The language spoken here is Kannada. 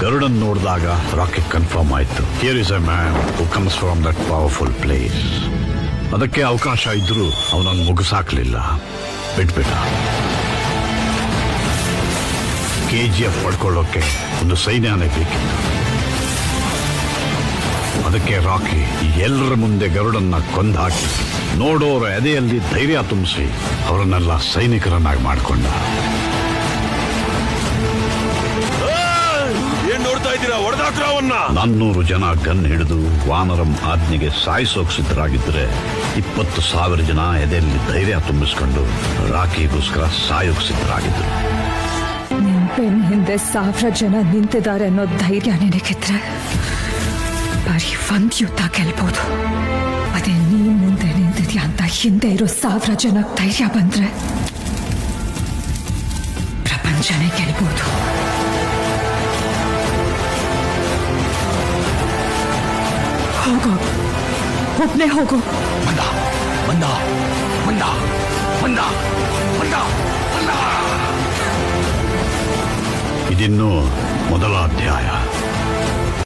ಗರುಡನ್ ನೋಡಿದಾಗ ರಾಕಿ ಕನ್ಫರ್ಮ್ ಆಯ್ತು, here is A man who comes from that powerful place. ಅದಕ್ಕೆ ಅವಕಾಶ ಇದ್ರೂ ಅವನನ್ನು ಮುಗಿಸಾಕ್ಲಿಲ್ಲ, ಬಿಟ್ಬಿಟ್ಟ. KGF ಪಡ್ಕೊಳ್ಳೋಕೆ ಒಂದು ಸೈನ್ಯನೇ ಬೇಕಿತ್ತು. ಅದಕ್ಕೆ ರಾಕಿ ಎಲ್ಲರ ಮುಂದೆ ಗರುಡನ್ನ ಕೊಂದು ಹಾಕಿ ನೋಡೋರ ಎದೆಯಲ್ಲಿ ಧೈರ್ಯ ತುಂಬಿಸಿ ಅವರನ್ನೆಲ್ಲ ಸೈನಿಕರನ್ನಾಗಿ ಮಾಡಿಕೊಂಡ. ಏನ್ ನೋಡ್ತಾ ಇದ್ದೀರಾ? ಹೊಡೆದಾಕ್ರ ಅವನ್ನ. 400 ಜನ ಗನ್ ಹಿಡಿದು ವಾನರಂ ಆಜ್ಞೆಗೆ ಸಾಯಿಸೋಕ್ ಸಿದ್ಧರಾಗಿದ್ರೆ 20,000 ಜನ ಎದೆಯಲ್ಲಿ ಧೈರ್ಯ ತುಂಬಿಸ್ಕೊಂಡು ರಾಕಿಗೋಸ್ಕರ ಸಾಯೋಕ್ ಸಿದ್ಧರಾಗಿದ್ರು. ನಿನ್ ಬೆನ್ ಹಿಂದೆ 1000 ಜನ ನಿಂತಿದ್ದಾರೆ ಅನ್ನೋ ಧೈರ್ಯ ನಿನಗಿದ್ರೆ ಬರೀ ಒಂದ್ ಯುದ್ಧ ಗೆಲ್ಬಹುದು. ಅದೇ ನೀನ್ ಮುಂದೆ ನಿಂತಿದ್ಯಾ ಅಂತ ಹಿಂದೆ ಇರೋ 1000 ಜನ ಧೈರ್ಯ ಬಂದ್ರೆ ಪ್ರಪಂಚನೇ ಗೆಲ್ಬಹುದು. ಹೋಗೋ, ಒಬ್ನೇ ಹೋಗು. ಬಂದ ಬಂದ ಬಂದ ಬಂದ ಬಂದ ಬಂದ. ಇದಿನ್ನೂ ಮೊದಲ ಅಧ್ಯಾಯ.